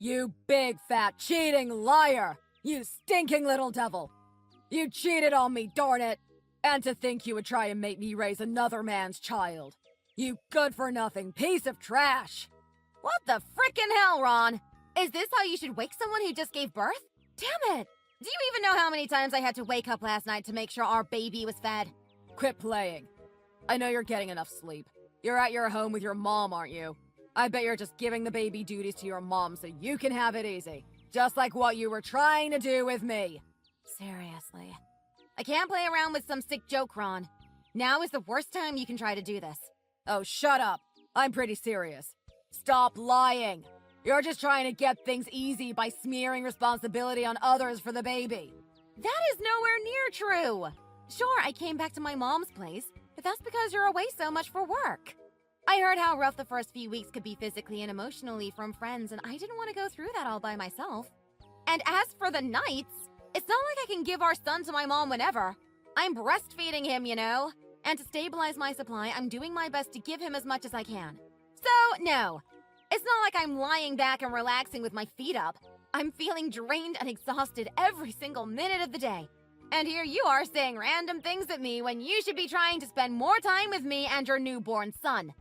You big fat cheating liar! You stinking little devil! You cheated on me, darn it! And to think you would try and make me raise another man's child. You good-for-nothing piece of trash! What the frickin' hell, Ron? Is this how you should wake someone who just gave birth? Damn it! Do you even know how many times I had to wake up last night to make sure our baby was fed? Quit playing. I know you're getting enough sleep. You're at your home with your mom, aren't you? I bet you're just giving the baby duties to your mom so you can have it easy. Just like what you were trying to do with me. Seriously. I can't play around with some sick joke, Ron. Now is the worst time you can try to do this. Oh, shut up. I'm pretty serious. Stop lying. You're just trying to get things easy by smearing responsibility on others for the baby. That is nowhere near true. Sure, I came back to my mom's place, but that's because you're away so much for work. I heard how rough the first few weeks could be physically and emotionally from friends, and I didn't want to go through that all by myself. And as for the nights, it's not like I can give our son to my mom whenever. I'm breastfeeding him, you know? And to stabilize my supply, I'm doing my best to give him as much as I can. So, no. It's not like I'm lying back and relaxing with my feet up. I'm feeling drained and exhausted every single minute of the day. And here you are saying random things at me when you should be trying to spend more time with me and your newborn son.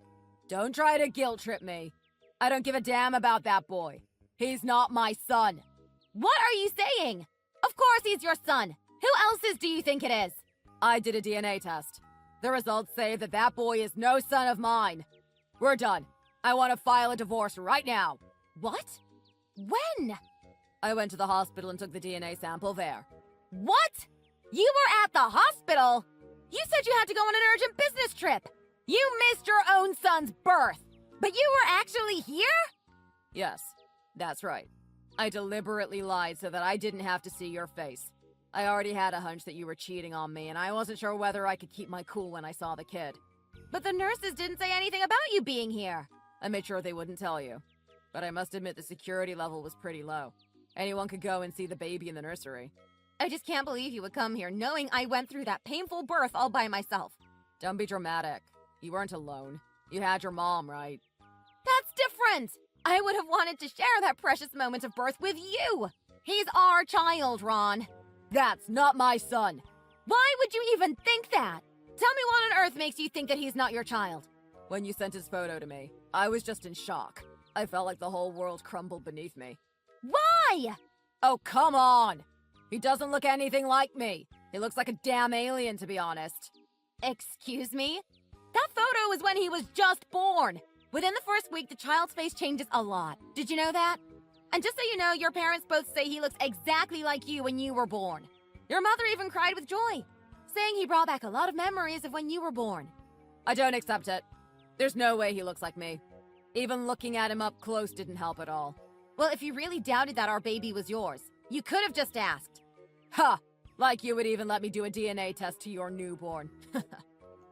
Don't try to guilt trip me. I don't give a damn about that boy. He's not my son. What are you saying? Of course he's your son. Who else's do you think it is? I did a DNA test. The results say that that boy is no son of mine. We're done. I want to file a divorce right now. What? When? I went to the hospital and took the DNA sample there. What? You were at the hospital? You said you had to go on an urgent business trip. You missed your own son's birth. But you were actually here? Yes, that's right. I deliberately lied so that I didn't have to see your face. I already had a hunch that you were cheating on me, and I wasn't sure whether I could keep my cool when I saw the kid. But the nurses didn't say anything about you being here. I made sure they wouldn't tell you. But I must admit the security level was pretty low. Anyone could go and see the baby in the nursery. I just can't believe you would come here knowing I went through that painful birth all by myself. Don't be dramatic. You weren't alone. You had your mom, right? That's different! I would have wanted to share that precious moment of birth with you! He's our child, Ron. That's not my son! Why would you even think that? Tell me what on earth makes you think that he's not your child? When you sent his photo to me, I was just in shock. I felt like the whole world crumbled beneath me. Why? Oh, come on! He doesn't look anything like me. He looks like a damn alien, to be honest. Excuse me? That photo was when he was just born. Within the first week, the child's face changes a lot. Did you know that? And just so you know, your parents both say he looks exactly like you when you were born. Your mother even cried with joy, saying he brought back a lot of memories of when you were born. I don't accept it. There's no way he looks like me. Even looking at him up close didn't help at all. Well, if you really doubted that our baby was yours, you could have just asked. Ha! Like you would even let me do a DNA test to your newborn.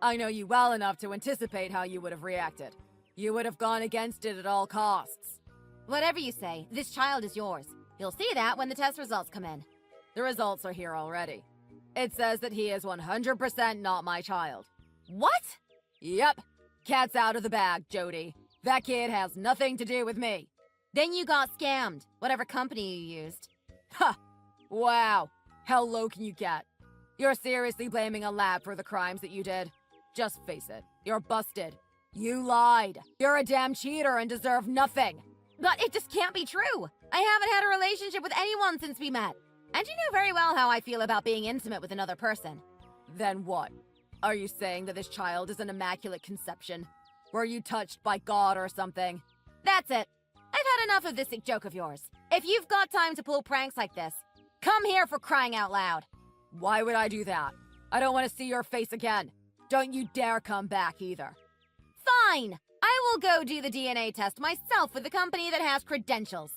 I know you well enough to anticipate how you would have reacted. You would have gone against it at all costs. Whatever you say, this child is yours. You'll see that when the test results come in. The results are here already. It says that he is 100% not my child. What? Yep. Cat's out of the bag, Jody. That kid has nothing to do with me. Then you got scammed, whatever company you used. Ha! Wow. How low can you get? You're seriously blaming a lab for the crimes that you did? Just face it. You're busted. You lied. You're a damn cheater and deserve nothing. But it just can't be true. I haven't had a relationship with anyone since we met. And you know very well how I feel about being intimate with another person. Then what? Are you saying that this child is an immaculate conception? Were you touched by God or something? That's it. I've had enough of this sick joke of yours. If you've got time to pull pranks like this, come here for crying out loud. Why would I do that? I don't want to see your face again. Don't you dare come back either. Fine! I will go do the DNA test myself with the company that has credentials.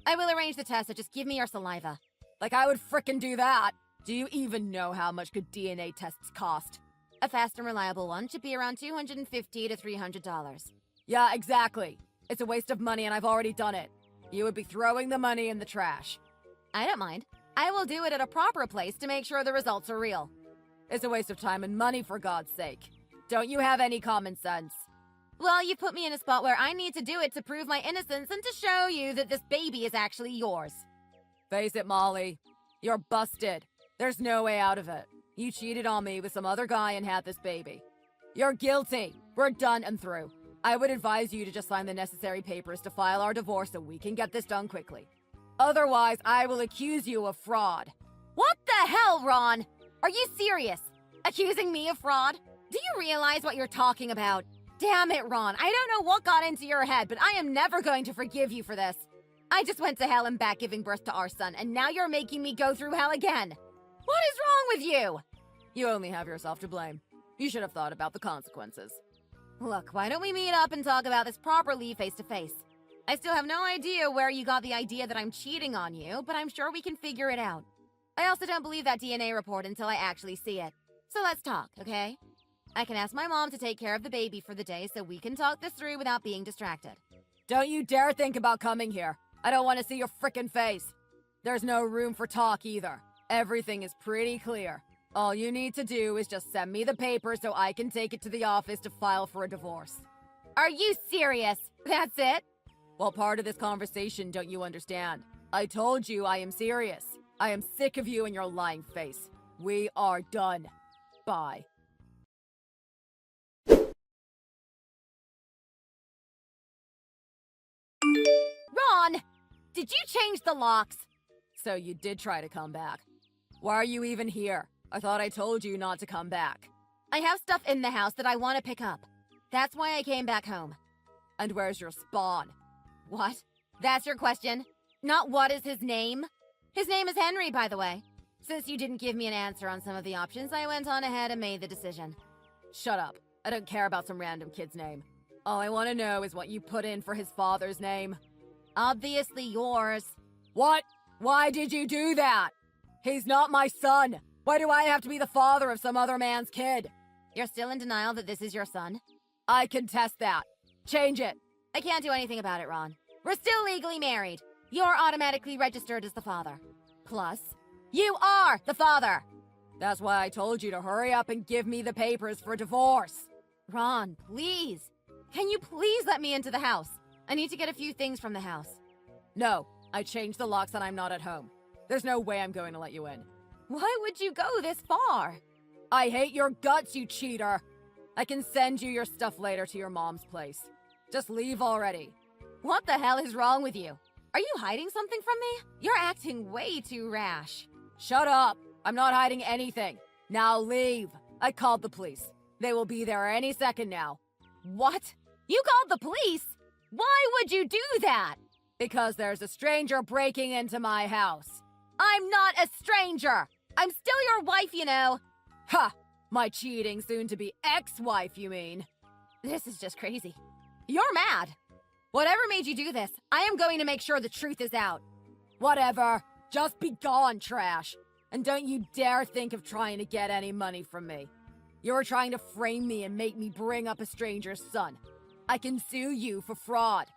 I will arrange the test, so just give me your saliva. Like I would frickin' do that. Do you even know how much good DNA tests cost? A fast and reliable one should be around $250 to $300. Yeah, exactly. It's a waste of money and I've already done it. You would be throwing the money in the trash. I don't mind. I will do it at a proper place to make sure the results are real. It's a waste of time and money, for God's sake. Don't you have any common sense? Well, you put me in a spot where I need to do it to prove my innocence and to show you that this baby is actually yours. Face it, Molly. You're busted. There's no way out of it. You cheated on me with some other guy and had this baby. You're guilty. We're done and through. I would advise you to just sign the necessary papers to file our divorce so we can get this done quickly. Otherwise, I will accuse you of fraud. What the hell, Ron? Are you serious? Accusing me of fraud? Do you realize what you're talking about? Damn it, Ron. I don't know what got into your head, but I am never going to forgive you for this. I just went to hell and back giving birth to our son, and now you're making me go through hell again. What is wrong with you? You only have yourself to blame. You should have thought about the consequences. Look, why don't we meet up and talk about this properly face to face? I still have no idea where you got the idea that I'm cheating on you, but I'm sure we can figure it out. I also don't believe that DNA report until I actually see it. So let's talk, okay? I can ask my mom to take care of the baby for the day so we can talk this through without being distracted. Don't you dare think about coming here. I don't want to see your frickin' face. There's no room for talk either. Everything is pretty clear. All you need to do is just send me the papers so I can take it to the office to file for a divorce. Are you serious? That's it? What part of this conversation don't you understand? I told you I am serious. I am sick of you and your lying face. We are done. Bye. Ron! Did you change the locks? So you did try to come back. Why are you even here? I thought I told you not to come back. I have stuff in the house that I want to pick up. That's why I came back home. And where's your spawn? What? That's your question? Not what is his name? His name is Henry, by the way. Since you didn't give me an answer on some of the options, I went on ahead and made the decision. Shut up. I don't care about some random kid's name. All I want to know is what you put in for his father's name. Obviously yours. What? Why did you do that? He's not my son. Why do I have to be the father of some other man's kid? You're still in denial that this is your son? I contest that. Change it. I can't do anything about it, Ron. We're still legally married. You're automatically registered as the father. Plus, you are the father! That's why I told you to hurry up and give me the papers for divorce. Ron, please. Can you please let me into the house? I need to get a few things from the house. No, I changed the locks and I'm not at home. There's no way I'm going to let you in. Why would you go this far? I hate your guts, you cheater. I can send you your stuff later to your mom's place. Just leave already. What the hell is wrong with you? Are you hiding something from me? You're acting way too rash. Shut up. I'm not hiding anything. Now leave. I called the police. They will be there any second now. What? You called the police? Why would you do that? Because there's a stranger breaking into my house. I'm not a stranger. I'm still your wife, you know. Ha! My cheating soon-to-be ex-wife, you mean? This is just crazy. You're mad. Whatever made you do this, I am going to make sure the truth is out. Whatever. Just be gone, trash. And don't you dare think of trying to get any money from me. You're trying to frame me and make me bring up a stranger's son. I can sue you for fraud.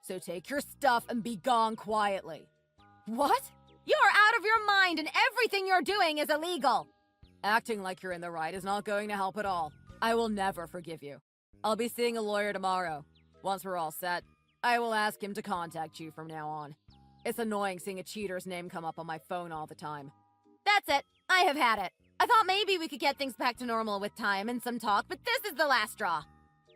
So take your stuff and be gone quietly. What? You're out of your mind and everything you're doing is illegal. Acting like you're in the right is not going to help at all. I will never forgive you. I'll be seeing a lawyer tomorrow. Once we're all set, I will ask him to contact you from now on. It's annoying seeing a cheater's name come up on my phone all the time. That's it. I have had it. I thought maybe we could get things back to normal with time and some talk, but this is the last straw.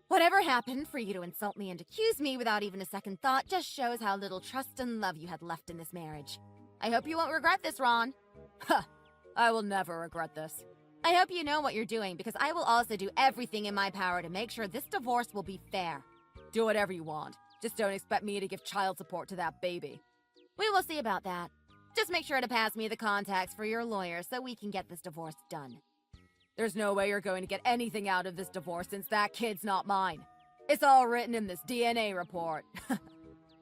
Whatever happened, for you to insult me and accuse me without even a second thought just shows how little trust and love you had left in this marriage. I hope you won't regret this, Ron. Huh. I will never regret this. I hope you know what you're doing, because I will also do everything in my power to make sure this divorce will be fair. Do whatever you want. Just don't expect me to give child support to that baby. We will see about that. Just make sure to pass me the contacts for your lawyer so we can get this divorce done. There's no way you're going to get anything out of this divorce since that kid's not mine. It's all written in this DNA report.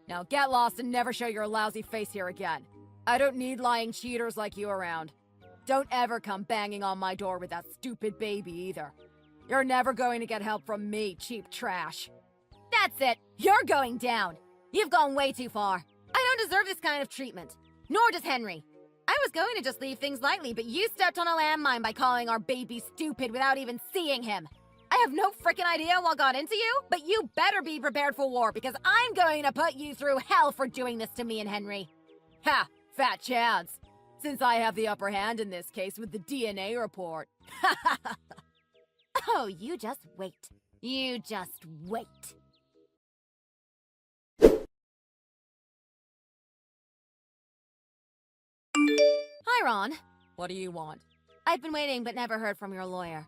Now get lost and never show your lousy face here again. I don't need lying cheaters like you around. Don't ever come banging on my door with that stupid baby either. You're never going to get help from me, cheap trash. That's it. You're going down. You've gone way too far. I don't deserve this kind of treatment. Nor does Henry. I was going to just leave things lightly, but you stepped on a landmine by calling our baby stupid without even seeing him. I have no frickin' idea what got into you, but you better be prepared for war because I'm going to put you through hell for doing this to me and Henry. Ha! Fat chance. Since I have the upper hand in this case with the DNA report. Oh, you just wait. You just wait. Hi, Ron. What do you want? I've been waiting but never heard from your lawyer.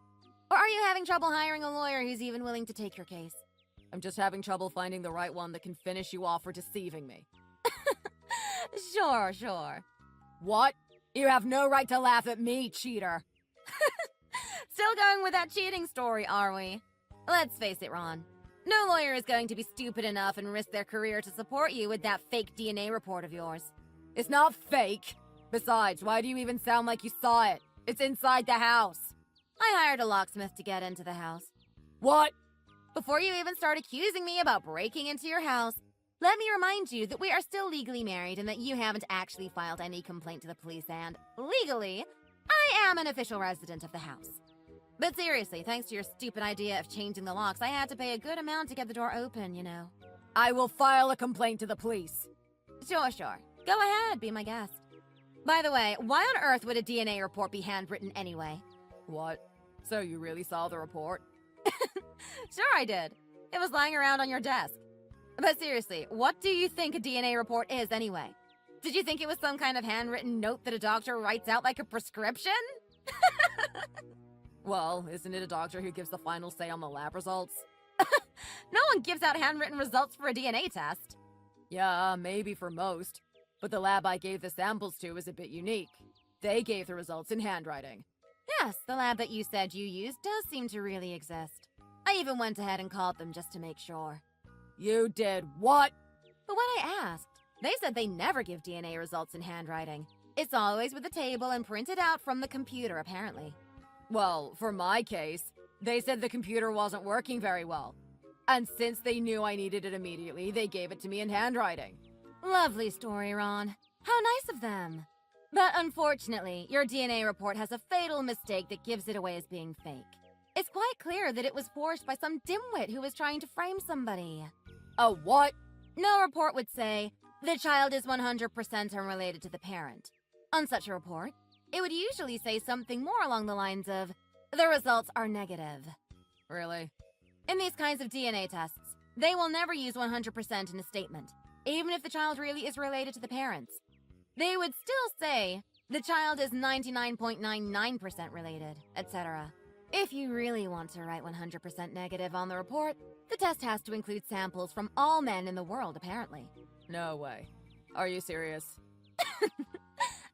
Or are you having trouble hiring a lawyer who's even willing to take your case? I'm just having trouble finding the right one that can finish you off for deceiving me. Sure. What? You have no right to laugh at me, cheater. Still going with that cheating story, are we? Let's face it, Ron. No lawyer is going to be stupid enough and risk their career to support you with that fake DNA report of yours. It's not fake. Besides, why do you even sound like you saw it? It's inside the house. I hired a locksmith to get into the house. What? Before you even start accusing me about breaking into your house, let me remind you that we are still legally married and that you haven't actually filed any complaint to the police and, legally, I am an official resident of the house. But seriously, thanks to your stupid idea of changing the locks, I had to pay a good amount to get the door open, you know. I will file a complaint to the police. Sure. Go ahead, be my guest. By the way, why on earth would a DNA report be handwritten anyway? What? So you really saw the report? Sure I did. It was lying around on your desk. But seriously, what do you think a DNA report is anyway? Did you think it was some kind of handwritten note that a doctor writes out like a prescription? Well, isn't it a doctor who gives the final say on the lab results? No one gives out handwritten results for a DNA test. Yeah, maybe for most. But the lab I gave the samples to is a bit unique. They gave the results in handwriting. Yes, the lab that you said you used does seem to really exist. I even went ahead and called them just to make sure. You did what? But when I asked, they said they never give DNA results in handwriting. It's always with a table and printed out from the computer, apparently. Well, for my case, they said the computer wasn't working very well. And since they knew I needed it immediately, they gave it to me in handwriting. Lovely story, Ron. How nice of them. But unfortunately, your DNA report has a fatal mistake that gives it away as being fake. It's quite clear that it was forged by some dimwit who was trying to frame somebody. A what? No report would say, the child is 100% unrelated to the parent. On such a report, it would usually say something more along the lines of, the results are negative. Really? In these kinds of DNA tests, they will never use 100% in a statement, even if the child really is related to the parents. They would still say, the child is 99.99% related, etc. If you really want to write 100% negative on the report, the test has to include samples from all men in the world, apparently. No way. Are you serious?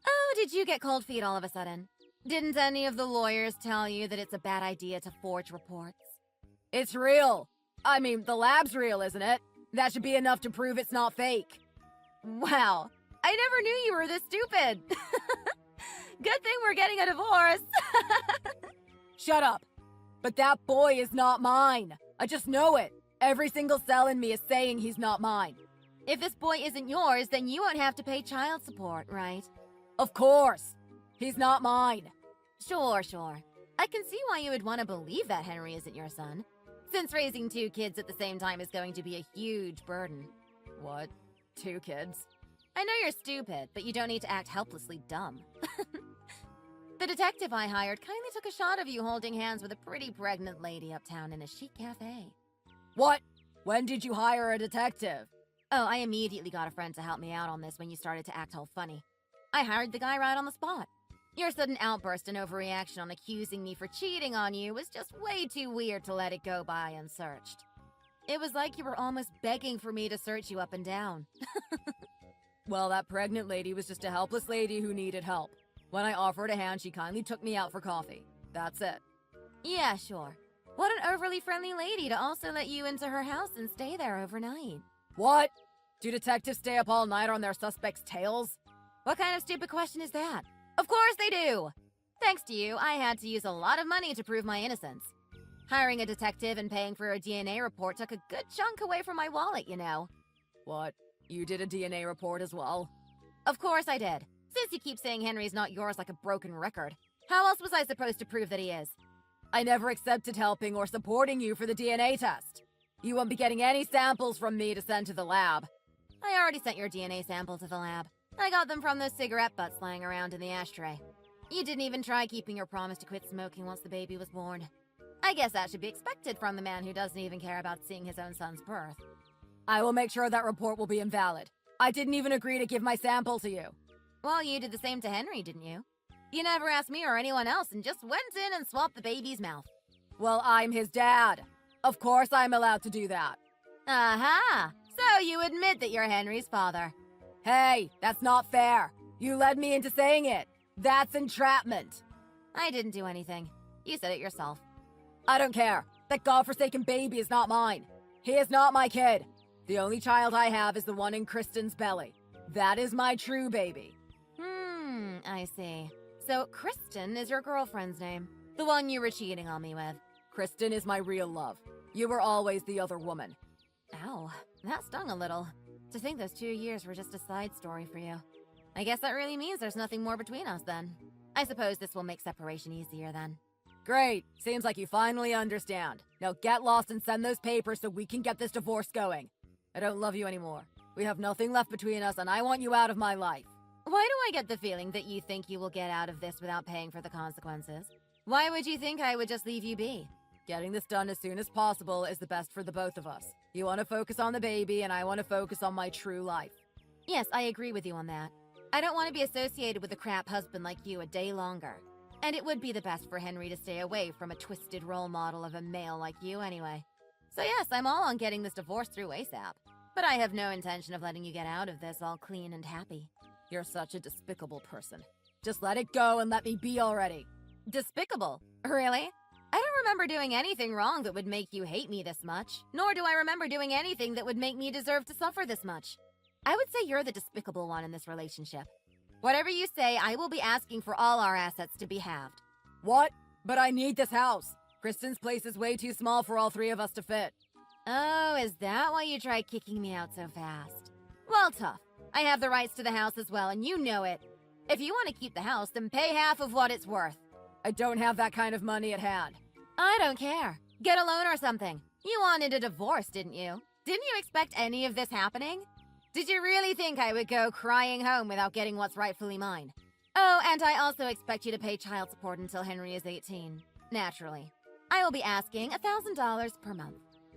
Oh, did you get cold feet all of a sudden? Didn't any of the lawyers tell you that it's a bad idea to forge reports? It's real. I mean, the lab's real, isn't it? That should be enough to prove it's not fake. Wow, I never knew you were this stupid. Good thing we're getting a divorce. Shut up. But that boy is not mine. I just know it. Every single cell in me is saying he's not mine. If this boy isn't yours, then you won't have to pay child support, right? Of course. He's not mine. Sure. I can see why you would want to believe that Henry isn't your son, since raising 2 kids at the same time is going to be a huge burden. What? 2 kids? I know you're stupid, but you don't need to act helplessly dumb. The detective I hired kindly took a shot of you holding hands with a pretty pregnant lady uptown in a chic cafe. What? When did you hire a detective? Oh, I immediately got a friend to help me out on this when you started to act all funny. I hired the guy right on the spot. Your sudden outburst and overreaction on accusing me for cheating on you was just way too weird to let it go by unsearched. It was like you were almost begging for me to search you up and down. Well, that pregnant lady was just a helpless lady who needed help. When I offered a hand, she kindly took me out for coffee. That's it. Yeah, sure. What an overly friendly lady to also let you into her house and stay there overnight. What? Do detectives stay up all night on their suspects' tails? What kind of stupid question is that? Of course they do! Thanks to you, I had to use a lot of money to prove my innocence. Hiring a detective and paying for a DNA report took a good chunk away from my wallet, you know. What? You did a DNA report as well? Of course I did. Since you keep saying Henry's not yours like a broken record, how else was I supposed to prove that he is? I never accepted helping or supporting you for the DNA test. You won't be getting any samples from me to send to the lab. I already sent your DNA sample to the lab. I got them from those cigarette butts lying around in the ashtray. You didn't even try keeping your promise to quit smoking once the baby was born. I guess that should be expected from the man who doesn't even care about seeing his own son's birth. I will make sure that report will be invalid. I didn't even agree to give my sample to you. Well, you did the same to Henry, didn't you? You never asked me or anyone else and just went in and swapped the baby's mouth. Well, I'm his dad. Of course I'm allowed to do that. Aha! So you admit that you're Henry's father. Hey, that's not fair. You led me into saying it. That's entrapment. I didn't do anything. You said it yourself. I don't care. That godforsaken baby is not mine. He is not my kid. The only child I have is the one in Kristen's belly. That is my true baby. I see. So Kristen is your girlfriend's name. The one you were cheating on me with. Kristen is my real love. You were always the other woman. Ow, that stung a little. To think those 2 years were just a side story for you. I guess that really means there's nothing more between us then. I suppose this will make separation easier then. Great. Seems like you finally understand. Now get lost and send those papers so we can get this divorce going. I don't love you anymore. We have nothing left between us and I want you out of my life. Why do I get the feeling that you think you will get out of this without paying for the consequences? Why would you think I would just leave you be? Getting this done as soon as possible is the best for the both of us. You want to focus on the baby and I want to focus on my true life. Yes, I agree with you on that. I don't want to be associated with a crap husband like you a day longer. And it would be the best for Henry to stay away from a twisted role model of a male like you anyway. So yes, I'm all on getting this divorce through ASAP. But I have no intention of letting you get out of this all clean and happy. You're such a despicable person. Just let it go and let me be already. Despicable? Really? I don't remember doing anything wrong that would make you hate me this much. Nor do I remember doing anything that would make me deserve to suffer this much. I would say you're the despicable one in this relationship. Whatever you say, I will be asking for all our assets to be halved. What? But I need this house. Kristen's place is way too small for all three of us to fit. Oh, is that why you tried kicking me out so fast? Well, tough. I have the rights to the house as well, and you know it. If you want to keep the house, then pay half of what it's worth. I don't have that kind of money at hand. I don't care. Get a loan or something. You wanted a divorce, didn't you? Didn't you expect any of this happening? Did you really think I would go crying home without getting what's rightfully mine? Oh, and I also expect you to pay child support until Henry is 18. Naturally. I will be asking $1,000 per month.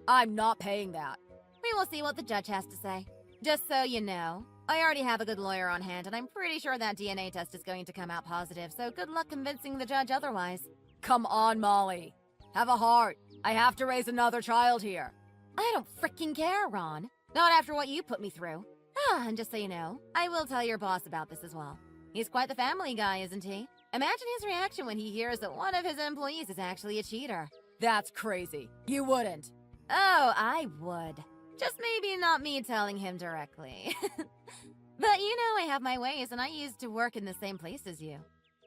I'm not paying that. We will see what the judge has to say. Just so you know, I already have a good lawyer on hand, and I'm pretty sure that DNA test is going to come out positive, so good luck convincing the judge otherwise. Come on, Molly. Have a heart. I have to raise another child here. I don't freaking care, Ron. Not after what you put me through. And just so you know, I will tell your boss about this as well. He's quite the family guy, isn't he? Imagine his reaction when he hears that one of his employees is actually a cheater. That's crazy. You wouldn't. Oh, I would. Just maybe not me telling him directly. But you know I have my ways, and I used to work in the same place as you.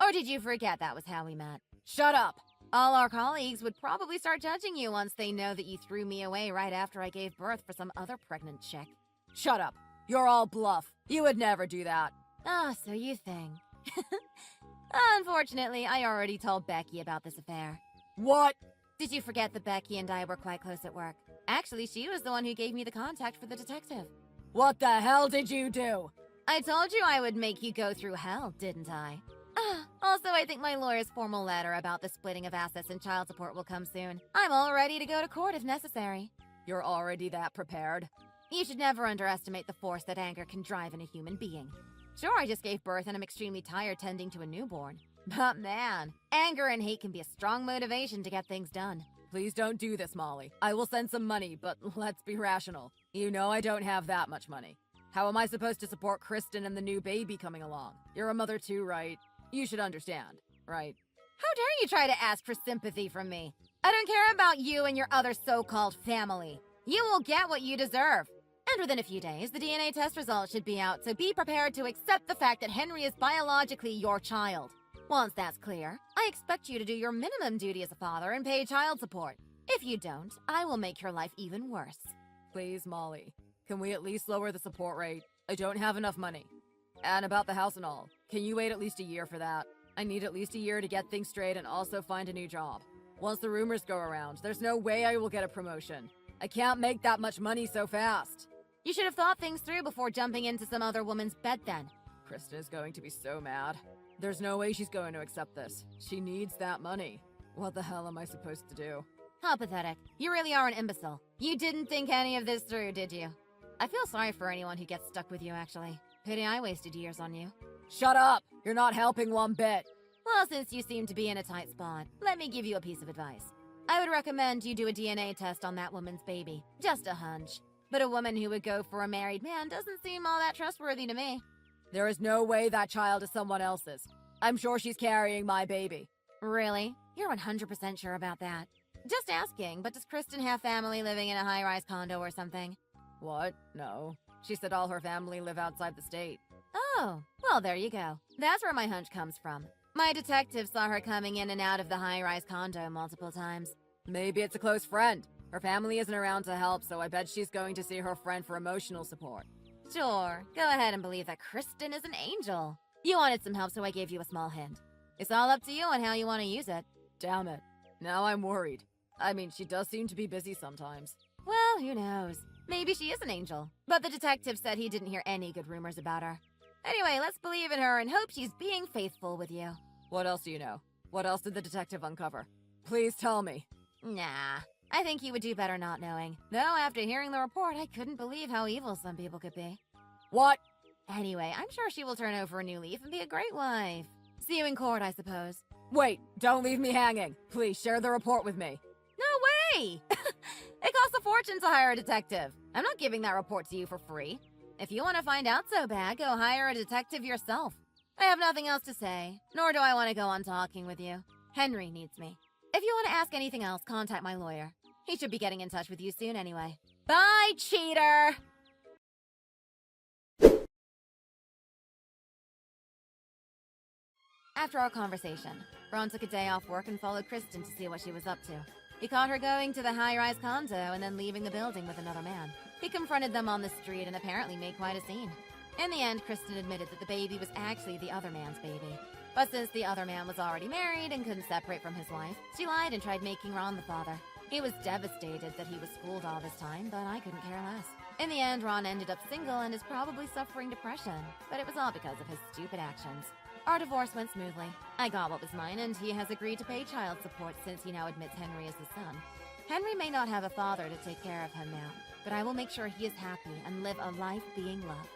Or did you forget that was how we met? Shut up. All our colleagues would probably start judging you once they know that you threw me away right after I gave birth for some other pregnant chick. Shut up. You're all bluff. You would never do that. Ah, so you think. Unfortunately, I already told Becky about this affair. What? Did you forget that Becky and I were quite close at work? Actually, she was the one who gave me the contact for the detective. What the hell did you do? I told you I would make you go through hell, didn't I? Also, I think my lawyer's formal letter about the splitting of assets and child support will come soon. I'm all ready to go to court if necessary. You're already that prepared? You should never underestimate the force that anger can drive in a human being. Sure, I just gave birth and I'm extremely tired tending to a newborn. But man, anger and hate can be a strong motivation to get things done. Please don't do this, Molly. I will send some money, but let's be rational. You know I don't have that much money. How am I supposed to support Kristen and the new baby coming along? You're a mother too, right? You should understand, right? How dare you try to ask for sympathy from me? I don't care about you and your other so-called family. You will get what you deserve. And within a few days, the DNA test results should be out, so be prepared to accept the fact that Henry is biologically your child. Once that's clear, I expect you to do your minimum duty as a father and pay child support. If you don't, I will make your life even worse. Please, Molly. Can we at least lower the support rate? I don't have enough money. And about the house and all, can you wait at least a year for that? I need at least a year to get things straight and also find a new job. Once the rumors go around, there's no way I will get a promotion. I can't make that much money so fast. You should have thought things through before jumping into some other woman's bed then. Kristen is going to be so mad. There's no way she's going to accept this. She needs that money. What the hell am I supposed to do? How pathetic. You really are an imbecile. You didn't think any of this through, did you? I feel sorry for anyone who gets stuck with you, actually. Pity I wasted years on you. Shut up! You're not helping one bit. Well, since you seem to be in a tight spot, let me give you a piece of advice. I would recommend you do a DNA test on that woman's baby. Just a hunch. But a woman who would go for a married man doesn't seem all that trustworthy to me. There is no way that child is someone else's. I'm sure she's carrying my baby. Really? You're 100% sure about that? Just asking, but does Kristen have family living in a high-rise condo or something? What? No. She said all her family live outside the state. Oh, well, there you go. That's where my hunch comes from. My detective saw her coming in and out of the high-rise condo multiple times. Maybe it's a close friend. Her family isn't around to help, so I bet she's going to see her friend for emotional support. Sure, go ahead and believe that Kristen is an angel. You wanted some help, so I gave you a small hint. It's all up to you on how you want to use it. Damn it. Now I'm worried. I mean, she does seem to be busy sometimes. Well, who knows? Maybe she is an angel. But the detective said he didn't hear any good rumors about her. Anyway, let's believe in her and hope she's being faithful with you. What else do you know? What else did the detective uncover? Please tell me. Nah, I think you would do better not knowing. Though after hearing the report, I couldn't believe how evil some people could be. What? Anyway, I'm sure she will turn over a new leaf and be a great wife. See you in court, I suppose. Wait, don't leave me hanging. Please share the report with me. No way! It costs a fortune to hire a detective. I'm not giving that report to you for free. If you want to find out so bad, go hire a detective yourself. I have nothing else to say, nor do I want to go on talking with you. Henry needs me. If you want to ask anything else, contact my lawyer. He should be getting in touch with you soon anyway. Bye, cheater! After our conversation, Ron took a day off work and followed Kristen to see what she was up to. He caught her going to the high-rise condo and then leaving the building with another man. He confronted them on the street and apparently made quite a scene. In the end, Kristen admitted that the baby was actually the other man's baby. But since the other man was already married and couldn't separate from his wife, she lied and tried making Ron the father. He was devastated that he was schooled all this time, but I couldn't care less. In the end, Ron ended up single and is probably suffering depression, but it was all because of his stupid actions. Our divorce went smoothly. I got what was mine, and he has agreed to pay child support since he now admits Henry is his son. Henry may not have a father to take care of him now, but I will make sure he is happy and live a life being loved.